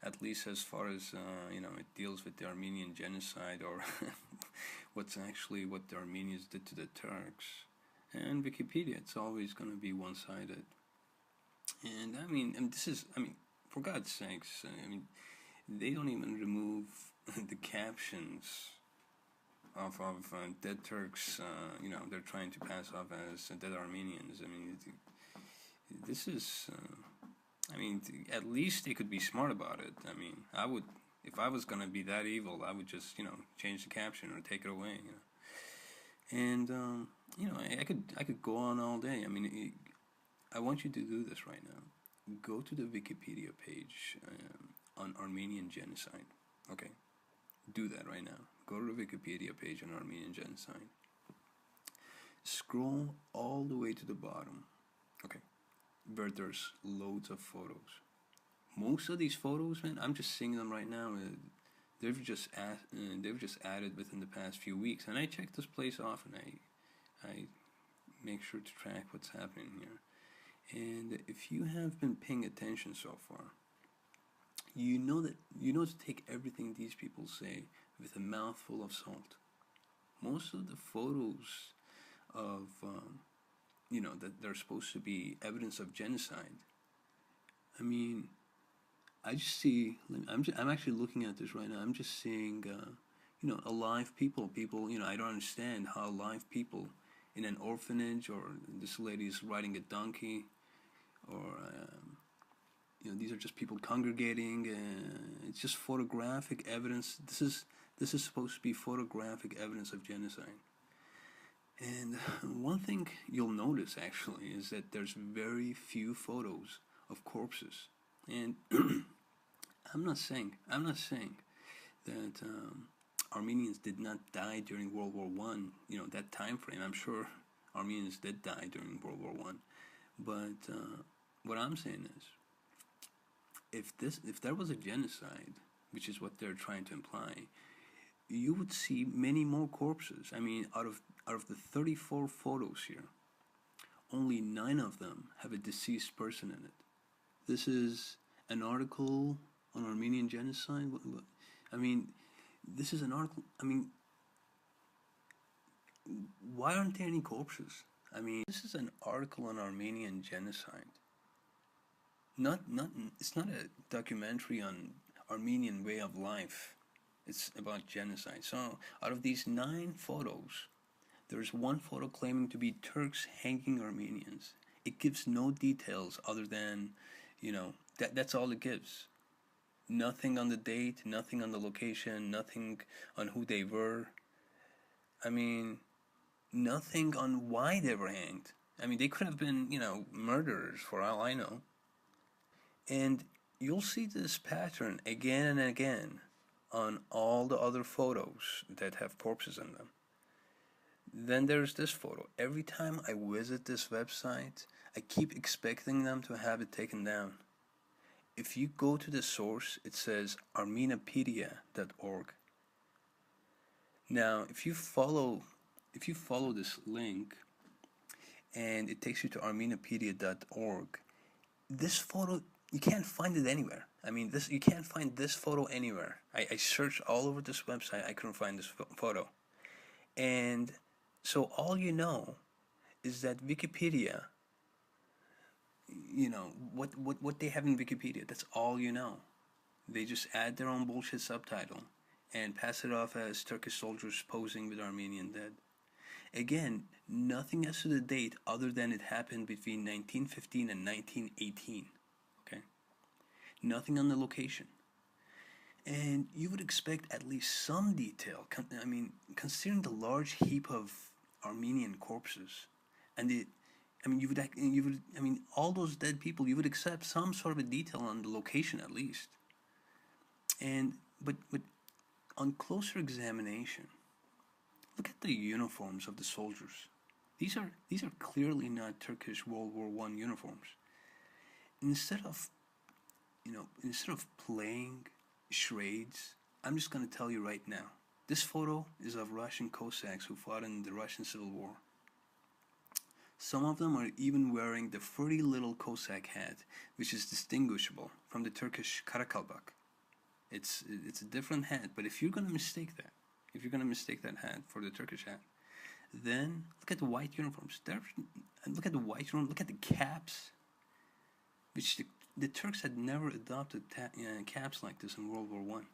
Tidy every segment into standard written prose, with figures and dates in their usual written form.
at least as far as it deals with the Armenian genocide, or what the Armenians did to the Turks. And Wikipedia, it's always going to be one-sided. And for God's sakes, they don't even remove the captions of dead Turks. They're trying to pass off as dead Armenians. This is. At least they could be smart about it. I would, if I was gonna be that evil, I would just, change the caption or take it away. And I could go on all day. I want you to do this right now. Go to the Wikipedia page on Armenian genocide. Okay, do that right now. Go to the Wikipedia page on Armenian genocide. Scroll all the way to the bottom. Okay, where there's loads of photos. Most of these photos, man, I'm just seeing them right now. They've just added within the past few weeks, and I check this place often. I make sure to track what's happening here. And if you have been paying attention so far, you know to take everything these people say with a mouthful of salt. Most of the photos of that they're supposed to be evidence of genocide. I just see. I'm actually looking at this right now. I'm just seeing, alive people. I don't understand how alive people in an orphanage, or this lady's riding a donkey, or these are just people congregating. It's just photographic evidence. This is supposed to be photographic evidence of genocide. And one thing you'll notice actually is that there's very few photos of corpses. And I'm not saying that Armenians did not die during World War One. That time frame. I'm sure Armenians did die during World War One. But what I'm saying is, if there was a genocide, which is what they're trying to imply, you would see many more corpses. Out of the 34 photos here, only 9 of them have a deceased person in it. This is an article on Armenian genocide. This is an article. Why aren't there any corpses? This is an article on Armenian genocide. It's not a documentary on Armenian way of life. It's about genocide. So, out of these 9 photos, there's one photo claiming to be Turks hanging Armenians. It gives no details other than, that's all it gives. Nothing on the date, nothing on the location, nothing on who they were. Nothing on why they were hanged. They could have been, murderers for all I know. And you'll see this pattern again and again on all the other photos that have corpses in them. Then there's this photo. Every time I visit this website, I keep expecting them to have it taken down. If you go to the source, it says armenapedia.org. Now, if you follow this link, and it takes you to armenapedia.org, this photo, you can't find it anywhere. You can't find this photo anywhere. I searched all over this website. I couldn't find this photo. And so all you know is that Wikipedia, what they have in Wikipedia, that's all you know. They just add their own bullshit subtitle and pass it off as Turkish soldiers posing with Armenian dead. Again, nothing as to the date other than it happened between 1915 and 1918. Okay? Nothing on the location. And you would expect at least some detail. Considering the large heap of Armenian corpses, and all those dead people, you would accept some sort of a detail on the location at least. But on closer examination, look at the uniforms of the soldiers. These are clearly not Turkish World War I uniforms. Instead of playing charades, I'm just going to tell you right now. This photo is of Russian Cossacks who fought in the Russian Civil War. Some of them are even wearing the furry little Cossack hat, which is distinguishable from the Turkish Karakalpak. It's a different hat. But if you're gonna mistake that, if you're gonna mistake that hat for the Turkish hat, then look at the white uniforms. Look at the white uniform. Look at the caps, which the Turks had never adopted caps like this in World War One.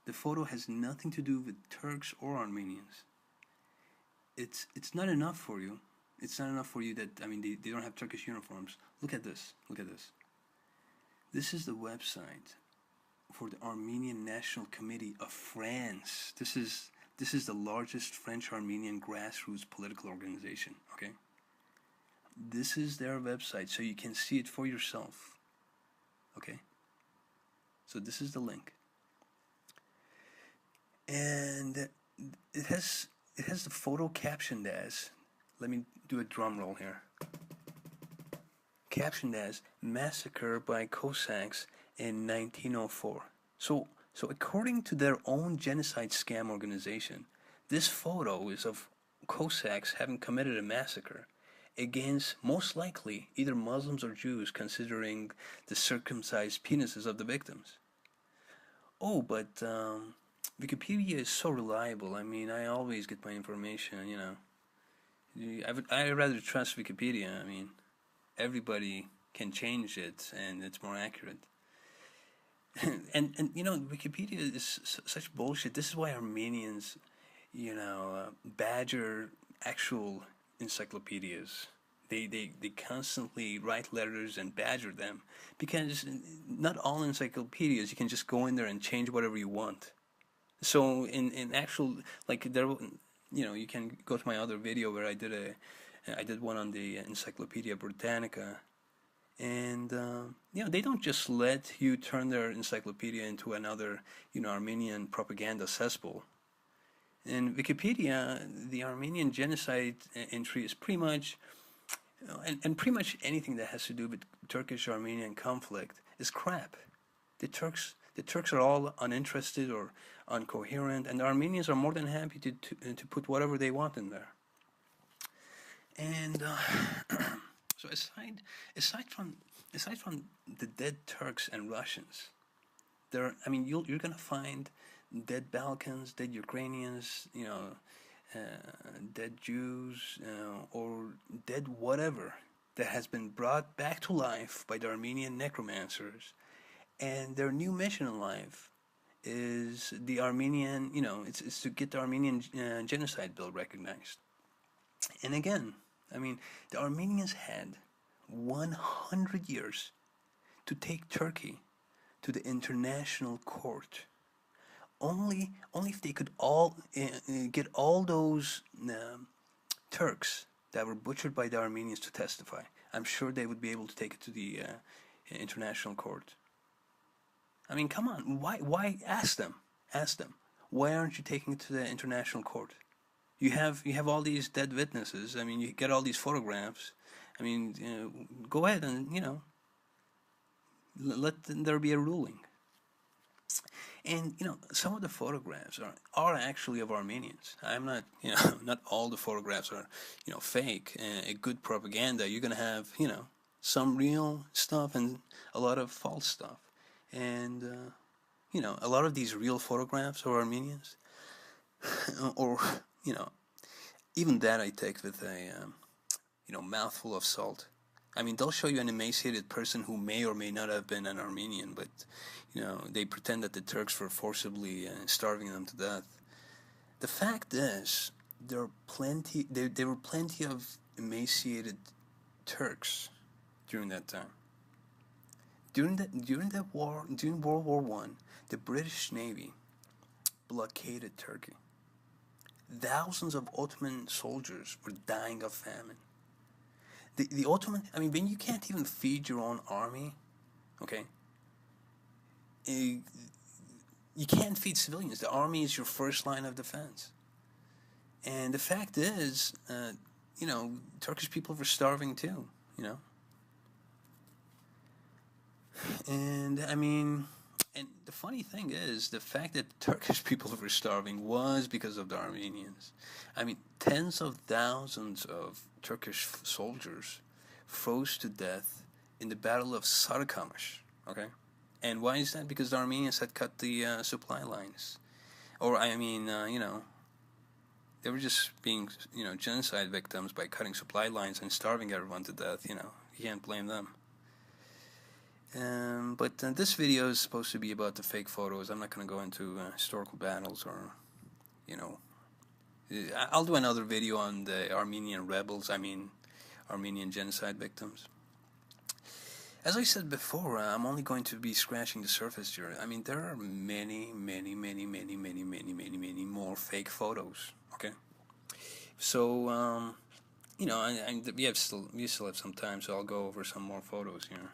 The photo has nothing to do with Turks or Armenians. It's not enough for you. It's not enough for you that, I mean, they don't have Turkish uniforms. Look at this. Look at this. This is the website for the Armenian National Committee of France. This is the largest French-Armenian grassroots political organization, okay? This is their website, so you can see it for yourself, okay? So this is the link. And it has the photo captioned as, let me do a drum roll here, captioned as "Massacre by Cossacks in 1904." So according to their own genocide scam organization, this photo is of Cossacks having committed a massacre against, most likely, either Muslims or Jews, considering the circumcised penises of the victims. Oh, but Wikipedia is so reliable. I mean, I always get my information, you know. I'd rather trust Wikipedia. I mean, everybody can change it, and it's more accurate. and you know, Wikipedia is such bullshit. This is why Armenians, you know, badger actual encyclopedias. They constantly write letters and badger them, because not all encyclopedias you can just go in there and change whatever you want. So in actual, like, there, you know, you can go to my other video where I did one on the Encyclopedia Britannica, and you know, they don't just let you turn their encyclopedia into another, you know, Armenian propaganda cesspool. In Wikipedia, the Armenian genocide entry is pretty much, you know, and pretty much anything that has to do with Turkish-Armenian conflict is crap. The Turks are all uninterested or incoherent, and the Armenians are more than happy to put whatever they want in there. And so aside from the dead Turks and Russians, I mean, you're gonna find dead Balkans, dead Ukrainians, you know, dead Jews, or dead whatever that has been brought back to life by the Armenian necromancers. And their new mission in life is the Armenian, you know, it's to get the Armenian genocide bill recognized. And again, I mean, the Armenians had 100 years to take Turkey to the international court. Only if they could all get all those Turks that were butchered by the Armenians to testify. I'm sure they would be able to take it to the international court. I mean, come on, why ask them? Ask them. Why aren't you taking it to the international court? You have all these dead witnesses. I mean, you get all these photographs. I mean, go ahead and, you know, let there be a ruling. And, you know, some of the photographs are actually of Armenians. I'm not, you know, not all the photographs are, you know, fake. A good propaganda, you're going to have, you know, some real stuff and a lot of false stuff. And, you know, a lot of these real photographs of Armenians, or, you know, even that I take with a, you know, mouthful of salt. I mean, they'll show you an emaciated person who may or may not have been an Armenian, but, you know, they pretend that the Turks were forcibly starving them to death. The fact is, there were plenty of emaciated Turks during that time. During World War I, the British Navy blockaded Turkey. Thousands of Ottoman soldiers were dying of famine. The Ottoman, I mean, when you can't even feed your own army, okay, you can't feed civilians. The army is your first line of defense. And the fact is, you know, Turkish people were starving too, you know. And I mean, and the funny thing is, the fact that the Turkish people were starving was because of the Armenians. I mean, tens of thousands of Turkish soldiers froze to death in the Battle of Sarıkamış, okay? And why is that? Because the Armenians had cut the supply lines. Or, I mean, they were just being, genocide victims by cutting supply lines and starving everyone to death, you can't blame them. But this video is supposed to be about the fake photos. I'm not going to go into historical battles or, I'll do another video on the Armenian rebels, Armenian genocide victims. As I said before, I'm only going to be scratching the surface here. There are many more fake photos, okay? So, we still have some time, so I'll go over some more photos here.